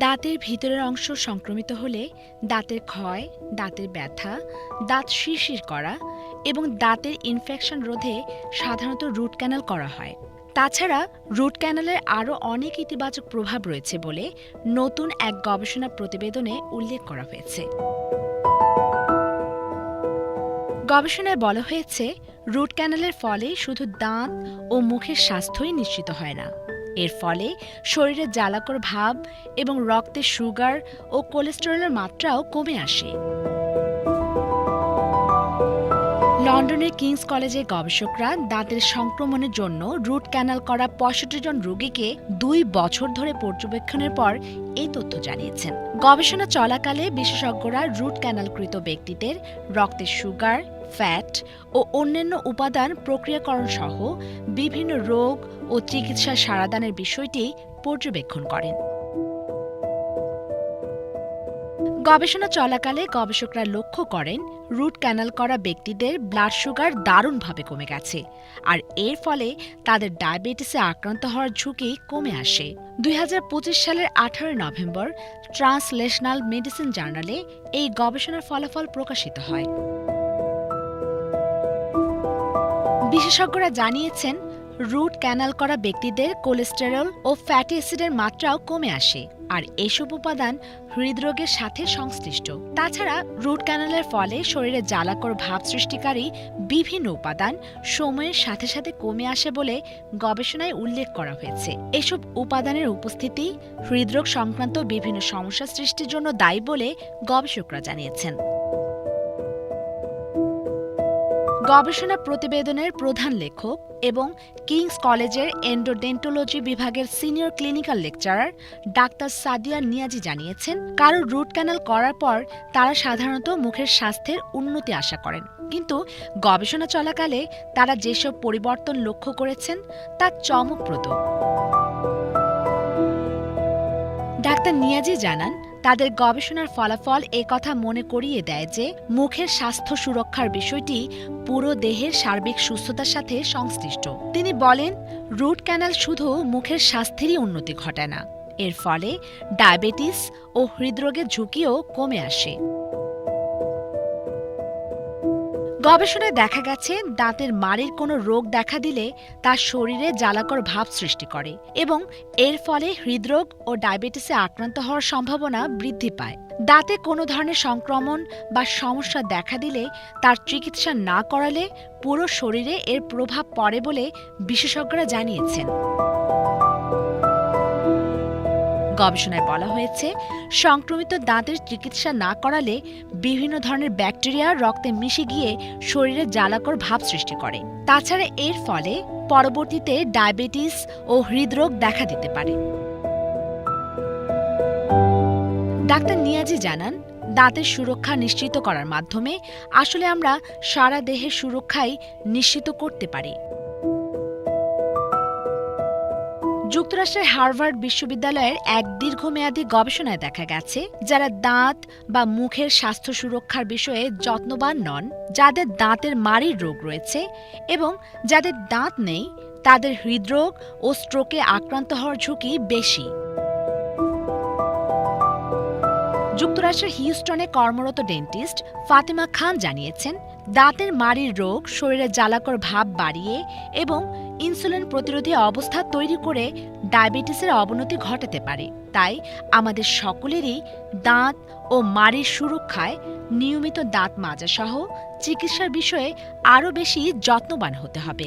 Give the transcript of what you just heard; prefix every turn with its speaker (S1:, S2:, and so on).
S1: দাঁতের ভিতরের অংশ সংক্রমিত হলে দাঁতের ক্ষয়, দাঁতের ব্যথা, দাঁত শিরশির করা এবং দাঁতের ইনফেকশন রোধে সাধারণত রুট ক্যানাল করা হয়। তাছাড়া রুট ক্যানালের আরও অনেক ইতিবাচক প্রভাব রয়েছে বলে নতুন এক গবেষণা প্রতিবেদনে উল্লেখ করা হয়েছে। গবেষণায় বলা হয়েছে, রুট ক্যানালের ফলে শুধু দাঁত ও মুখের স্বাস্থ্যই নিশ্চিত হয় না, এর ফলে শরীরে জ্বালাকর ভাব এবং রক্তে সুগার ও কোলেস্টেরলের মাত্রাও কমে আসে। লন্ডনের কিংস কলেজের গবেষকরা দাঁতের সংক্রমণের জন্য রুট ক্যানাল করা ৬৫ জন রোগীকে ২ বছর ধরে পর্যবেক্ষণের পর এই তথ্য জানিয়েছেন। গবেষণা চলাকালে বিশেষজ্ঞরা রুট ক্যানালকৃত ব্যক্তিদের রক্তের সুগার, ফ্যাট ও অন্যান্য উপাদান প্রক্রিয়াকরণ সহ বিভিন্ন রোগ ও চিকিৎসা সারাদানের বিষয়টি পর্যবেক্ষণ করেন। গবেষণা চলাকালে গবেষকরা লক্ষ্য করেন, রুট ক্যানাল করা ব্যক্তিদের ব্লাড সুগার দারুণভাবে কমে গেছে, আর এর ফলে তাদের ডায়াবেটিসে আক্রান্ত হওয়ার ঝুঁকি কমে আসে। ২০২৫ সালের ১৮ নভেম্বর ট্রান্সলেশনাল মেডিসিন জার্নালে এই গবেষণার ফলাফল প্রকাশিত হয়। বিশেষজ্ঞরা জানিয়েছেন, রুট ক্যানাল করা ব্যক্তিদের কোলেস্টেরল ও ফ্যাটি অ্যাসিডের মাত্রাও কমে আসে, আর এসব উপাদান হৃদরোগের সাথে সংশ্লিষ্ট। তাছাড়া রুট ক্যানালের ফলে শরীরে জ্বালাকর ভাব সৃষ্টিকারী বিভিন্ন উপাদান সময়ের সাথে সাথে কমে আসে বলে গবেষণায় উল্লেখ করা হয়েছে। এসব উপাদানের উপস্থিতি হৃদরোগ সংক্রান্ত বিভিন্ন সমস্যা সৃষ্টির জন্য দায়ী বলে গবেষকরা জানিয়েছেন। গবেষণা প্রতিবেদনের প্রধান লেখক এবং কিংস কলেজের এন্ডোডেন্টোলজি বিভাগের senior clinical lecturer doctor Sadia Niazi জানিয়েছেন, কারো রুট ক্যানাল করার পর তারা সাধারণত মুখের স্বাস্থ্যের উন্নতি আশা করেন, কিন্তু গবেষণা চলাকালে তারা যেসব পরিবর্তন লক্ষ্য করেছেন তা চমকপ্রদ। ডাক্তার নিয়াজি জানান, তাদের গবেষণার ফলাফল কথা মনে করিয়ে দেয় যে মুখের স্বাস্থ্য সুরক্ষার বিষয়টি পুরো দেহের সার্বিক সুস্থতার সাথে সংশ্লিষ্ট। তিনি বলেন, রুট ক্যানাল শুধু মুখের স্বাস্থ্যেরই উন্নতি ঘটায় না, এর ফলে ডায়াবেটিস ও হৃদরোগের ঝুঁকিও কমে আসে। গবেষণায় দেখা গেছে, দাঁতের মাড়ির কোনো রোগ দেখা দিলে তার শরীরে জ্বালাকর ভাব সৃষ্টি করে এবং এর ফলে হৃদরোগ ও ডায়াবেটিসে আক্রান্ত হওয়ার সম্ভাবনা বৃদ্ধি পায়। দাঁতে কোনো ধরনের সংক্রমণ বা সমস্যা দেখা দিলে তার চিকিৎসা না করালে পুরো শরীরে এর প্রভাব পড়ে বলে বিশেষজ্ঞরা জানিয়েছেন। গবেষণায় বলা হয়েছে, সংক্রমিত দাঁতের চিকিৎসা না করালে বিভিন্ন ধরনের ব্যাকটেরিয়া রক্তে মিশে গিয়ে শরীরে জ্বালাকর ভাব সৃষ্টি করে। তাছাড়া এর ফলে পরবর্তীতে ডায়াবেটিস ও হৃদরোগ দেখা দিতে পারে। ডাক্তার নিয়াজি জানান, দাঁতের সুরক্ষা নিশ্চিত করার মাধ্যমে আসলে আমরা সারা দেহের সুরক্ষাই নিশ্চিত করতে পারি। যুক্তরাষ্ট্রের হার্ভার্ড বিশ্ববিদ্যালয়ের এক দীর্ঘমেয়াদী গবেষণায় দেখা গেছে, যারা দাঁত বা মুখের স্বাস্থ্য সুরক্ষার বিষয়ে যত্নবান নন, যাদের দাঁতের মাড়ির রোগ রয়েছে এবং যাদের দাঁত নেই, তাদের হৃদরোগ ও স্ট্রোকে আক্রান্ত হওয়ার ঝুঁকি বেশি। যুক্তরাষ্ট্রের হিউস্টনে কর্মরত ডেন্টিস্ট ফাতেমা খান জানিয়েছেন, দাঁতের মাড়ির রোগ শরীরে জ্বালাকর ভাব বাড়িয়ে এবং ইনসুলিন প্রতিরোধী অবস্থা তৈরি করে ডায়াবেটিসের অবনতি ঘটাতে পারে। তাই আমাদের সকলেরই দাঁত ও মাড়ির সুরক্ষায় নিয়মিত দাঁত মাজা সহ চিকিৎসার বিষয়ে আরও বেশি যত্নবান হতে হবে।